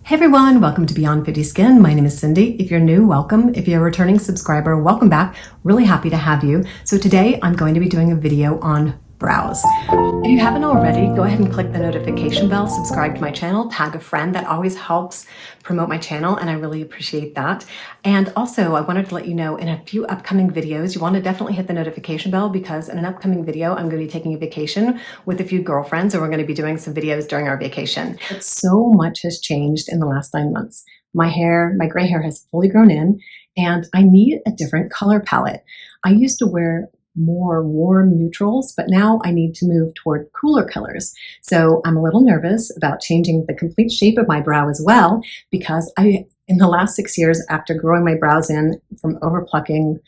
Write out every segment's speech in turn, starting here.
Hey everyone, welcome to Beyond 50 Skin. My name is Cindy. If you're new, welcome. If you're a returning subscriber, welcome back. Really happy to have you. So today I'm going to be doing a video on brows. If you haven't already, go ahead and click the notification bell, subscribe to my channel, tag a friend. That always helps promote my channel and I really appreciate that. And also I wanted to let you know in a few upcoming videos, you want to definitely hit the notification bell because in an upcoming video, I'm going to be taking a vacation with a few girlfriends and we're going to be doing some videos during our vacation. But so much has changed in the last 9 months. My gray hair has fully grown in and I need a different color palette. I used to wear more warm neutrals, but now I need to move toward cooler colors. So I'm a little nervous about changing the complete shape of my brow as well, because in the last 6 years after growing my brows in from overplucking,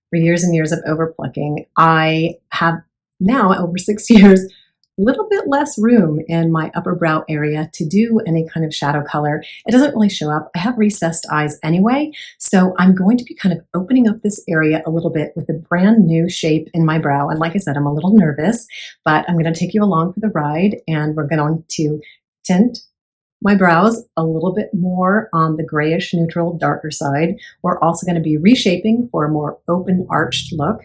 for years and years of overplucking, I have now over 6 years a little bit less room in my upper brow area to do any kind of shadow color. It doesn't really show up. I have recessed eyes anyway, so I'm going to be kind of opening up this area a little bit with a brand new shape in my brow. And like I said, I'm a little nervous, but I'm going to take you along for the ride and we're going to tint my brows a little bit more on the grayish neutral darker side. We're also going to be reshaping for a more open arched look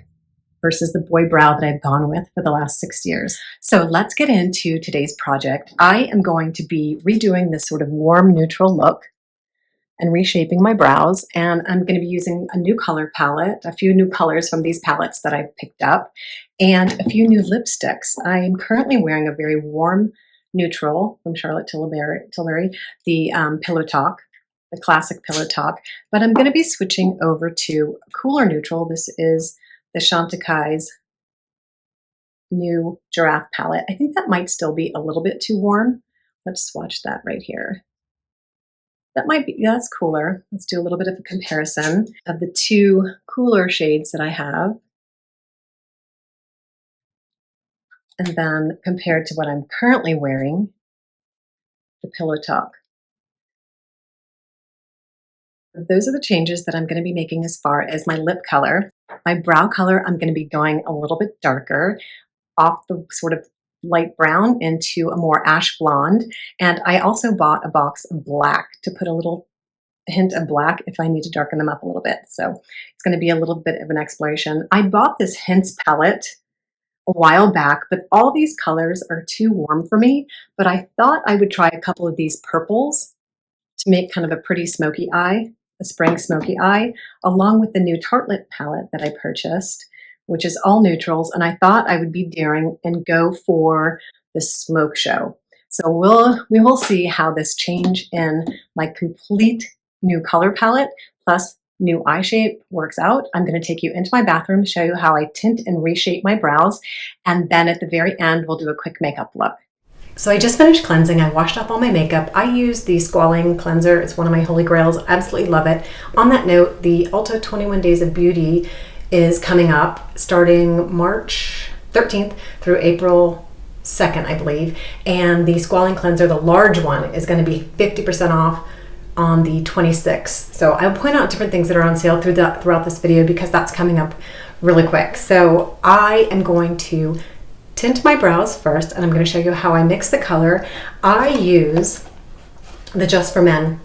versus the boy brow that I've gone with for the last 6 years. So let's get into today's project. I am going to be redoing this sort of warm neutral look and reshaping my brows. And I'm going to be using a new color palette, a few new colors from these palettes that I've picked up, and a few new lipsticks. I am currently wearing a very warm neutral from Charlotte Tilbury, the Pillow Talk, the classic Pillow Talk, but I'm going to be switching over to a cooler neutral. This is the Chantecaille's new Giraffe palette. I think that might still be a little bit too warm. Let's swatch that right here. That might be, yeah, that's cooler. Let's do a little bit of a comparison of the two cooler shades that I have. And then compared to what I'm currently wearing, the Pillow Talk. Those are the changes that I'm going to be making as far as my lip color. My brow color, I'm going to be going a little bit darker, off the sort of light brown into a more ash blonde. And I also bought a box of black to put a little hint of black if I need to darken them up a little bit. So it's going to be a little bit of an exploration. I bought this Hints palette a while back, but all these colors are too warm for me. But I thought I would try a couple of these purples to make kind of a pretty smoky eye, a spring smoky eye, along with the new Tartelette palette that I purchased, which is all neutrals. And I thought I would be daring and go for the smoke show. So we will see how this change in my complete new color palette plus new eye shape works out. I'm going to take you into my bathroom, show you how I tint and reshape my brows. And then at the very end, we'll do a quick makeup look. So I just finished cleansing. I washed off all my makeup. I used the Squalane cleanser. It's one of my holy grails. Absolutely love it. On that note, the ULTA 21 Days of Beauty is coming up starting March 13th through April 2nd, I believe. And the Squalane cleanser, the large one, is going to be 50% off on the 26th. So I'll point out different things that are on sale throughout this video because that's coming up really quick. So I am going to tint my brows first, and I'm going to show you how I mix the color. I use the Just for Men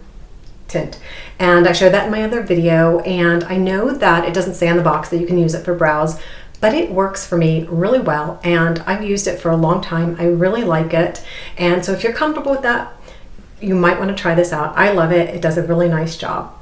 tint, and I showed that in my other video, and I know that it doesn't say on the box that you can use it for brows, but it works for me really well, and I've used it for a long time. I really like it, and so if you're comfortable with that, you might want to try this out. I love it. It does a really nice job.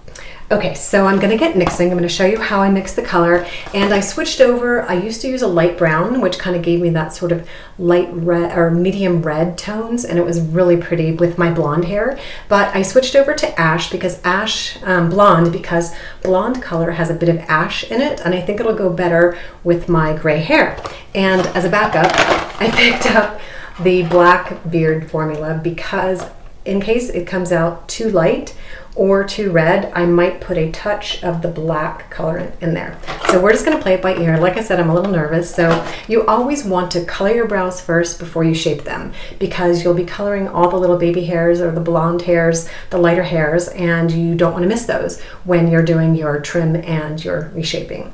Okay, so I'm going to get mixing. I'm going to show you how I mix the color. And I switched over. I used to use a light brown, which kind of gave me that sort of light red or medium red tones, and it was really pretty with my blonde hair. But I switched over to ash because blonde color has a bit of ash in it, and I think it'll go better with my gray hair. And as a backup, I picked up the Black Beard formula because in case it comes out too light or too red, I might put a touch of the black color in there. So we're just going to play it by ear. Like I said, I'm a little nervous. So you always want to color your brows first before you shape them because you'll be coloring all the little baby hairs or the blonde hairs, the lighter hairs, and you don't want to miss those when you're doing your trim and your reshaping.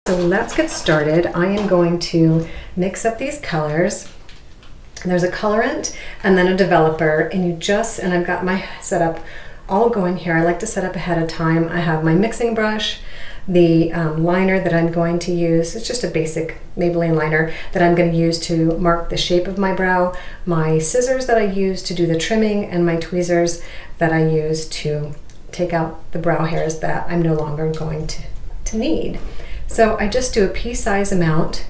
So let's get started. I am going to mix up these colors. There's a colorant and then a developer, and and I've got my setup all going here. I like to set up ahead of time. I have my mixing brush, the liner that I'm going to use. It's just a basic Maybelline liner that I'm going to use to mark the shape of my brow, my scissors that I use to do the trimming, and my tweezers that I use to take out the brow hairs that I'm no longer going to need. So I just do a pea-size amount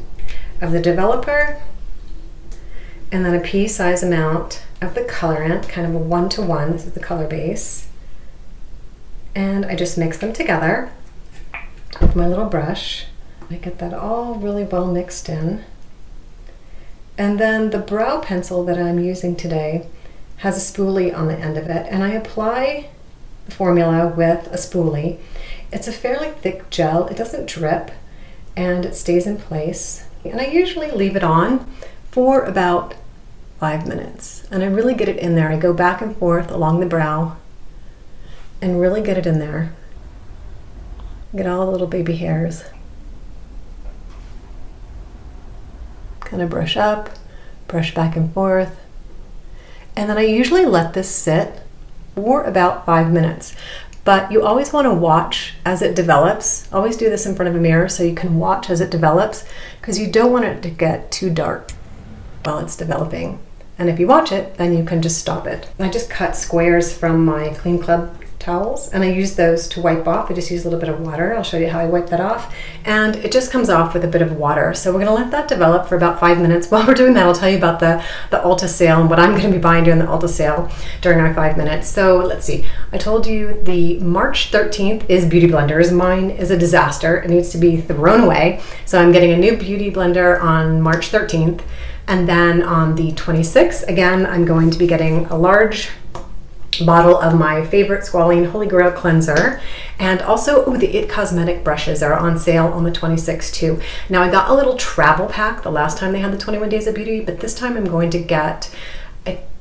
of the developer and then a pea-size amount of the colorant, kind of a 1-to-1. This is the color base. And I just mix them together with my little brush. I get that all really well mixed in. And then the brow pencil that I'm using today has a spoolie on the end of it, and I apply the formula with a spoolie. It's a fairly thick gel. It doesn't drip, and it stays in place. And I usually leave it on for about 5 minutes, and I really get it in there. I go back and forth along the brow and really get it in there. Get all the little baby hairs. Kind of brush up, brush back and forth. And then I usually let this sit for about 5 minutes. But you always want to watch as it develops. Always do this in front of a mirror so you can watch as it develops, because you don't want it to get too dark while it's developing. And if you watch it, then you can just stop it. I just cut squares from my Clean Club towels, and I use those to wipe off. I just use a little bit of water. I'll show you how I wipe that off. And it just comes off with a bit of water. So we're gonna let that develop for about 5 minutes. While we're doing that, I'll tell you about the ULTA sale and what I'm gonna be buying during the ULTA sale during our 5 minutes. So let's see, I told you the March 13th is beauty blenders. Mine is a disaster. It needs to be thrown away. So I'm getting a new beauty blender on March 13th. And then on the 26th, again, I'm going to be getting a large bottle of my favorite Squalene Holy Grail cleanser, and also the IT Cosmetic brushes are on sale on the 26th too. Now I got a little travel pack the last time they had the 21 Days of Beauty, but this time I'm going to get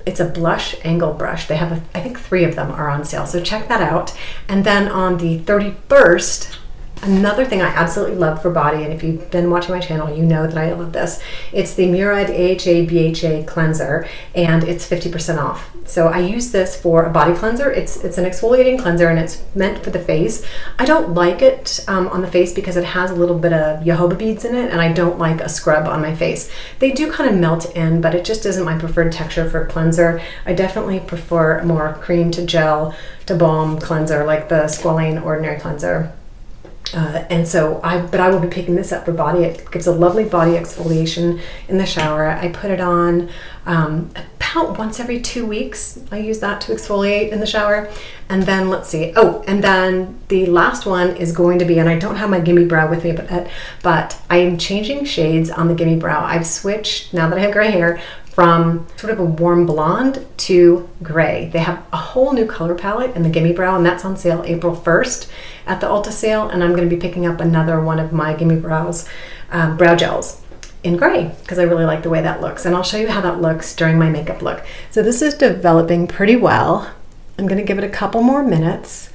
it's a blush angle brush. They have I think 3 of them are on sale, so check that out. And then on the 31st, another thing I absolutely love for body, and if you've been watching my channel, you know that I love this. It's the Murad AHA BHA cleanser, and it's 50% off. So I use this for a body cleanser. It's an exfoliating cleanser, and it's meant for the face. I don't like it on the face because it has a little bit of jojoba beads in it, and I don't like a scrub on my face. They do kind of melt in, but it just isn't my preferred texture for a cleanser. I definitely prefer a more cream to gel to balm cleanser like the Squalene Ordinary Cleanser. But I will be picking this up for body. It gives a lovely body exfoliation in the shower. I put it on about once every 2 weeks. I use that to exfoliate in the shower. And then let's see. Oh, and then the last one is going to be, and I don't have my Gimme Brow with me, but I am changing shades on the Gimme Brow. I've switched, now that I have gray hair, from sort of a warm blonde to gray. They have a whole new color palette in the Gimme Brow, and that's on sale April 1st at the ULTA sale, and I'm gonna be picking up another one of my Gimme Brows brow gels in gray, because I really like the way that looks, and I'll show you how that looks during my makeup look. So this is developing pretty well. I'm gonna give it a couple more minutes,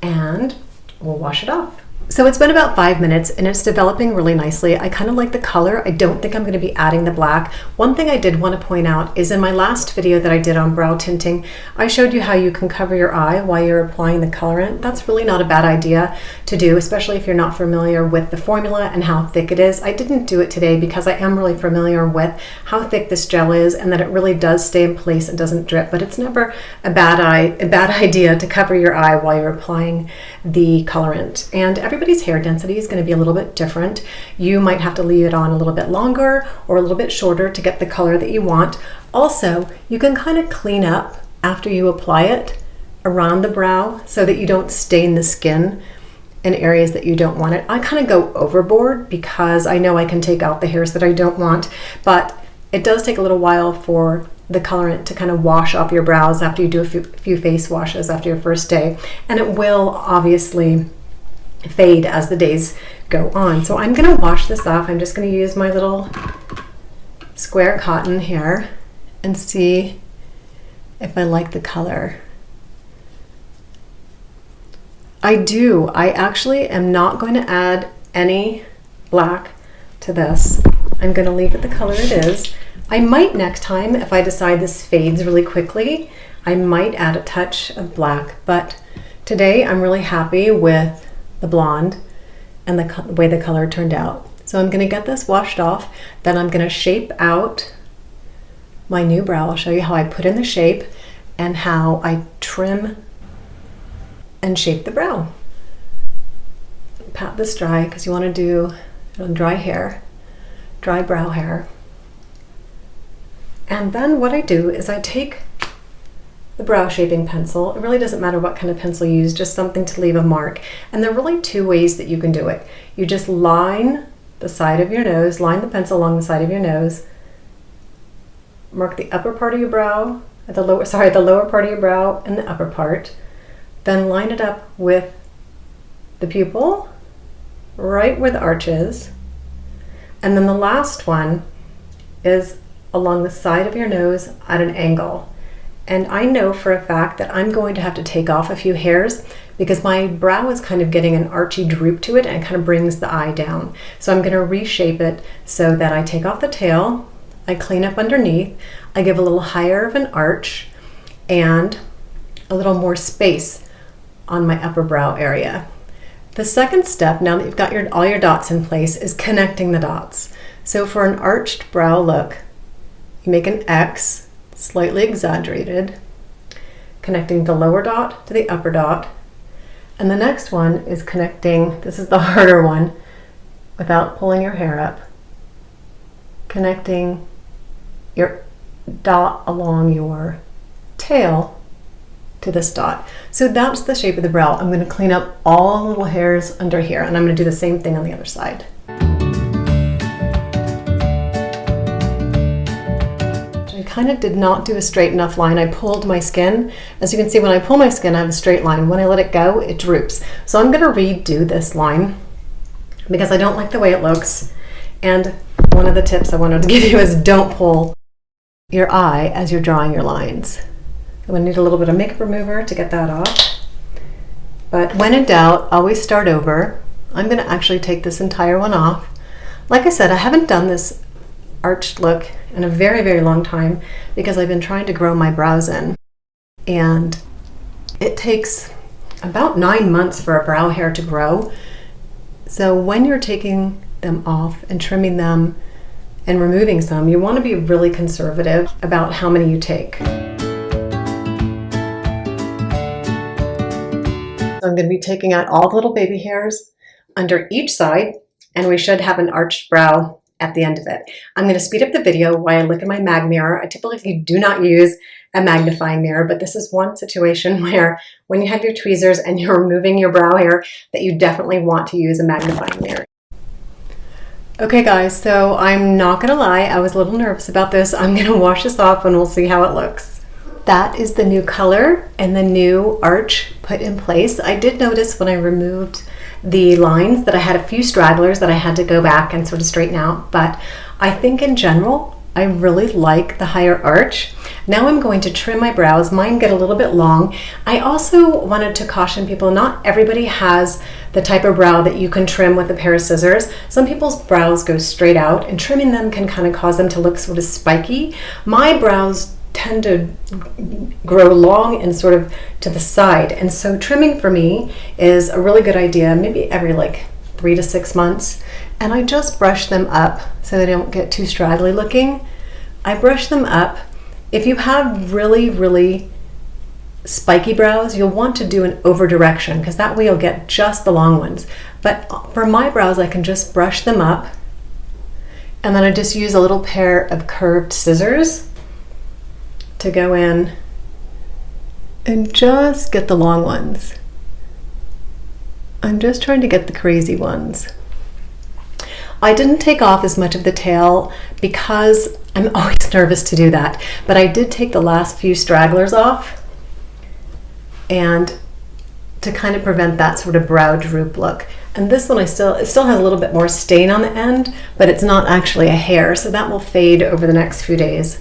and we'll wash it off. So it's been about 5 minutes and it's developing really nicely. I kind of like the color. I don't think I'm going to be adding the black. One thing I did want to point out is in my last video that I did on brow tinting, I showed you how you can cover your eye while you're applying the colorant. That's really not a bad idea to do, especially if you're not familiar with the formula and how thick it is. I didn't do it today because I am really familiar with how thick this gel is and that it really does stay in place and doesn't drip, but it's never a bad idea to cover your eye while you're applying the colorant. And everybody's hair density is going to be a little bit different. You might have to leave it on a little bit longer or a little bit shorter to get the color that you want. Also, you can kind of clean up after you apply it around the brow so that you don't stain the skin in areas that you don't want it. I kind of go overboard because I know I can take out the hairs that I don't want, but it does take a little while for the colorant to kind of wash off your brows after you do a few face washes after your first day, and it will obviously fade as the days go on. So I'm going to wash this off. I'm just going to use my little square cotton here and see if I like the color. I do. I actually am not going to add any black to this. I'm going to leave it the color it is. I might next time, if I decide this fades really quickly, I might add a touch of black, but today I'm really happy with the blonde and the way the color turned out. So I'm gonna get this washed off, then I'm gonna shape out my new brow. I'll show you how I put in the shape and how I trim and shape the brow. Pat this dry because you wanna do dry hair, dry brow hair. And then what I do is I take the brow shaping pencil. It really doesn't matter what kind of pencil you use, just something to leave a mark. And there are really two ways that you can do it. You just line the side of your nose, line the pencil along the side of your nose, mark the upper part of your brow, the lower part of your brow and the upper part, then line it up with the pupil, right where the arch is. And then the last one is along the side of your nose at an angle. And I know for a fact that I'm going to have to take off a few hairs because my brow is kind of getting an archy droop to it and it kind of brings the eye down. So I'm going to reshape it so that I take off the tail, I clean up underneath, I give a little higher of an arch and a little more space on my upper brow area. The second step, now that you've got all your dots in place, is connecting the dots. So for an arched brow look, you make an X, slightly exaggerated, connecting the lower dot to the upper dot. And the next one is connecting, this is the harder one, without pulling your hair up, connecting your dot along your tail to this dot. So that's the shape of the brow. I'm going to clean up all the little hairs under here, and I'm going to do the same thing on the other side. I kind of did not do a straight enough line. I pulled my skin. As you can see, when I pull my skin, I have a straight line. When I let it go, it droops. So I'm going to redo this line because I don't like the way it looks. And one of the tips I wanted to give you is don't pull your eye as you're drawing your lines. I'm going to need a little bit of makeup remover to get that off. But when in doubt, always start over. I'm going to actually take this entire one off. Like I said, I haven't done this arched look in a very, very long time because I've been trying to grow my brows in. And it takes about 9 months for a brow hair to grow. So when you're taking them off and trimming them and removing some, you want to be really conservative about how many you take. So I'm going to be taking out all the little baby hairs under each side, and we should have an arched brow at the end of it. I'm going to speed up the video while I look at my mag mirror. I typically do not use a magnifying mirror, but this is one situation where when you have your tweezers and you're removing your brow hair that you definitely want to use a magnifying mirror. Okay guys, so I'm not gonna lie, I was a little nervous about this. I'm gonna wash this off and we'll see how it looks. That is the new color and the new arch put in place. I did notice when I removed the lines that I had a few stragglers that I had to go back and sort of straighten out, but I think in general, I really like the higher arch. Now I'm going to trim my brows. Mine get a little bit long. I also wanted to caution people, not everybody has the type of brow that you can trim with a pair of scissors. Some people's brows go straight out and trimming them can kind of cause them to look sort of spiky. My brows tend to grow long and sort of to the side. And so trimming for me is a really good idea, maybe every like 3 to 6 months. And I just brush them up so they don't get too straggly looking. I brush them up. If you have really, really spiky brows, you'll want to do an over direction because that way you'll get just the long ones. But for my brows, I can just brush them up. And then I just use a little pair of curved scissors to go in and just get the long ones. I'm just trying to get the crazy ones. I didn't take off as much of the tail because I'm always nervous to do that, but I did take the last few stragglers off and to kind of prevent that sort of brow droop look. And this one it still has a little bit more stain on the end, but it's not actually a hair, so that will fade over the next few days.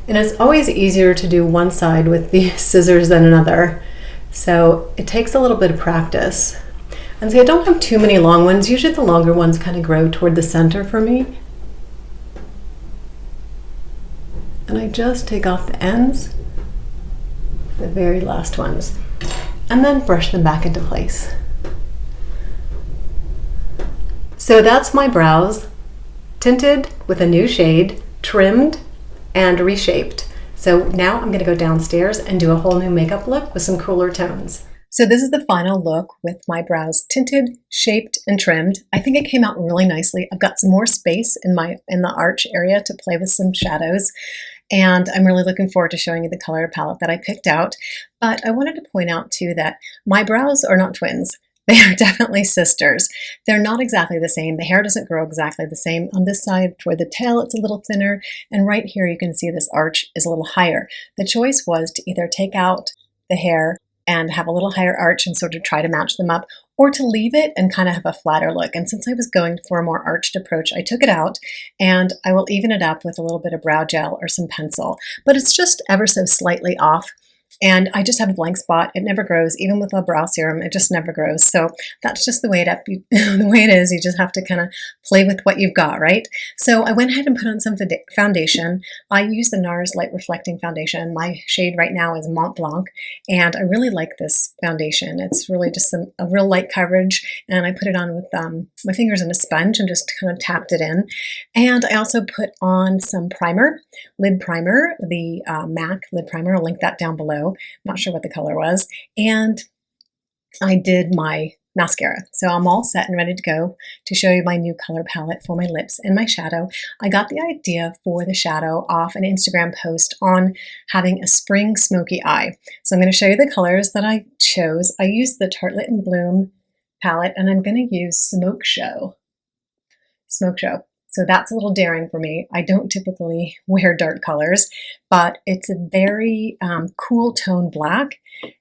And it's always easier to do one side with the scissors than another, so it takes a little bit of practice. And see, I don't have too many long ones. Usually the longer ones kind of grow toward the center for me. And I just take off the ends, the very last ones, and then brush them back into place. So that's my brows, tinted with a new shade, trimmed and reshaped. So now I'm gonna go downstairs and do a whole new makeup look with some cooler tones. So this is the final look with my brows tinted, shaped, and trimmed. I think it came out really nicely. I've got some more space in the arch area to play with some shadows. And I'm really looking forward to showing you the color palette that I picked out. But I wanted to point out too that my brows are not twins. They are definitely sisters. They're not exactly the same. The hair doesn't grow exactly the same. On this side toward the tail, it's a little thinner. And right here, you can see this arch is a little higher. The choice was to either take out the hair and have a little higher arch and sort of try to match them up, or to leave it and kind of have a flatter look. And since I was going for a more arched approach, I took it out, and I will even it up with a little bit of brow gel or some pencil. But it's just ever so slightly off. And I just have a blank spot. It never grows, even with a brow serum. It just never grows. So that's just the way it is. You just have to kind of play with what you've got, right? So I went ahead and put on some foundation. I use the NARS Light Reflecting Foundation. My shade right now is Mont Blanc, and I really like this foundation. It's really just a real light coverage, and I put it on with my fingers and a sponge and just kind of tapped it in. And I also put on some primer, lid primer, the MAC lid primer. I'll link that down below. Not sure what the color was. And I did my mascara. So I'm all set and ready to go to show you my new color palette for my lips and my shadow. I got the idea for the shadow off an Instagram post on having a spring smoky eye. So I'm going to show you the colors that I chose. I used the Tartelette and Bloom palette, and I'm going to use Smoke Show. So that's a little daring for me. I don't typically wear dark colors, but it's a very cool tone black,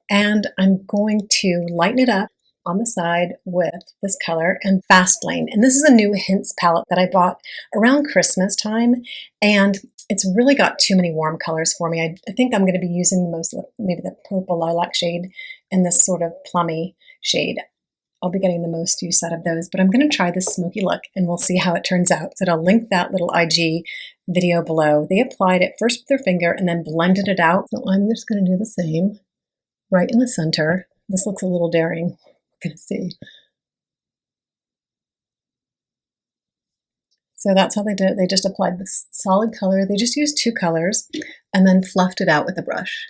and I'm going to lighten it up on the side with this color and Fast Lane. And this is a new Hints palette that I bought around Christmas time, and it's really got too many warm colors for me. I think I'm going to be using the most of maybe the purple lilac shade and this sort of plummy shade. I'll be getting the most use out of those, but I'm going to try this smoky look and we'll see how it turns out. So I'll link that little IG video below. They applied it first with their finger and then blended it out. So I'm just going to do the same right in the center. This looks a little daring. We're going to see. So that's how they did it. They just applied this solid color. They just used two colors and then fluffed it out with a brush.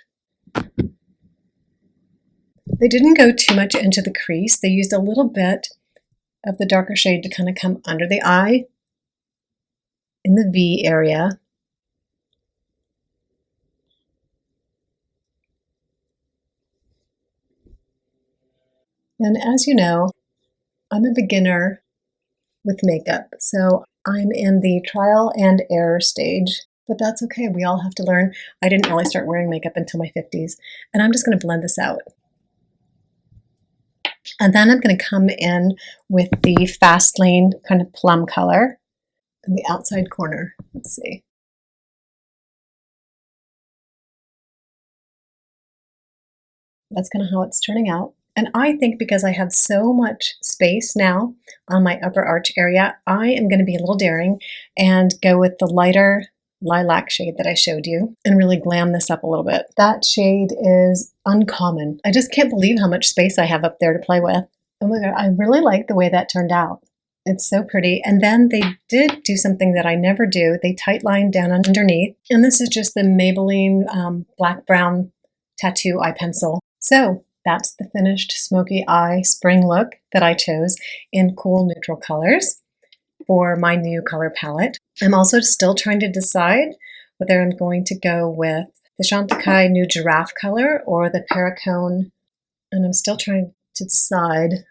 They didn't go too much into the crease. They used a little bit of the darker shade to kind of come under the eye in the V area. And as you know, I'm a beginner with makeup, so I'm in the trial and error stage, but that's okay. We all have to learn. I didn't really start wearing makeup until my 50s, and I'm just going to blend this out. And then I'm going to come in with the Fast Lane kind of plum color in the outside corner. Let's see. That's kind of how it's turning out. And I think because I have so much space now on my upper arch area, I am going to be a little daring and go with the lighter lilac shade that I showed you and really glam this up a little bit. That shade is Uncommon. I just can't believe how much space I have up there to play with. Oh my God, I really like the way that turned out. It's so pretty. And then they did do something that I never do. They tight lined down underneath. And this is just the Maybelline Black Brown Tattoo Eye Pencil. So that's the finished smoky eye spring look that I chose in cool neutral colors for my new color palette. I'm also still trying to decide whether I'm going to go with the Chantecaille new giraffe color or the Perricone, and I'm still trying to decide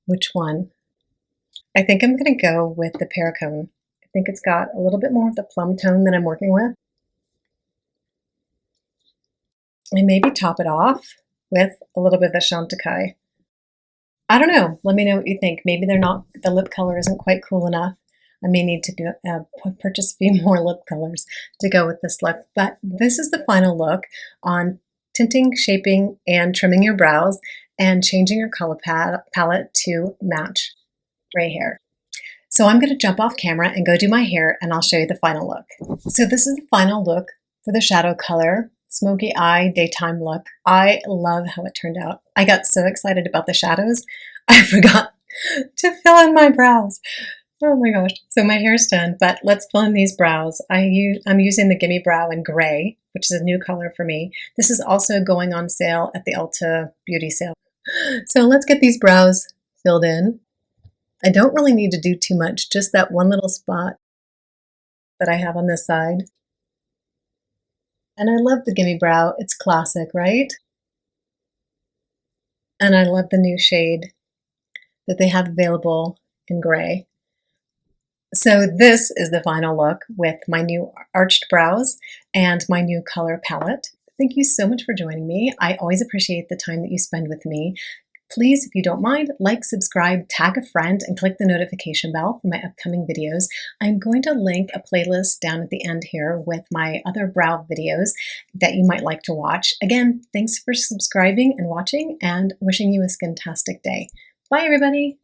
which one. I think I'm going to go with the Perricone. I think it's got a little bit more of the plum tone that I'm working with. And maybe top it off with a little bit of the Chantecaille. I don't know. Let me know what you think. Maybe the lip color isn't quite cool enough. I may need to purchase a few more lip colors to go with this look. But this is the final look on tinting, shaping, and trimming your brows and changing your color palette to match gray hair. So I'm going to jump off camera and go do my hair, and I'll show you the final look. So this is the final look for the shadow color, smoky eye, daytime look. I love how it turned out. I got so excited about the shadows, I forgot to fill in my brows. Oh my gosh. So my hair's done, but let's fill in these brows. I'm using the Gimme Brow in gray, which is a new color for me. This is also going on sale at the Ulta beauty sale. So let's get these brows filled in. I don't really need to do too much, just that one little spot that I have on this side. And I love the Gimme Brow. It's classic, right? And I love the new shade that they have available in gray. So this is the final look with my new arched brows and my new color palette. Thank you so much for joining me. I always appreciate the time that you spend with me. Please, if you don't mind, like, subscribe, tag a friend, and click the notification bell for my upcoming videos. I'm going to link a playlist down at the end here with my other brow videos that you might like to watch. Again, thanks for subscribing and watching, and wishing you a skin-tastic day. Bye, everybody.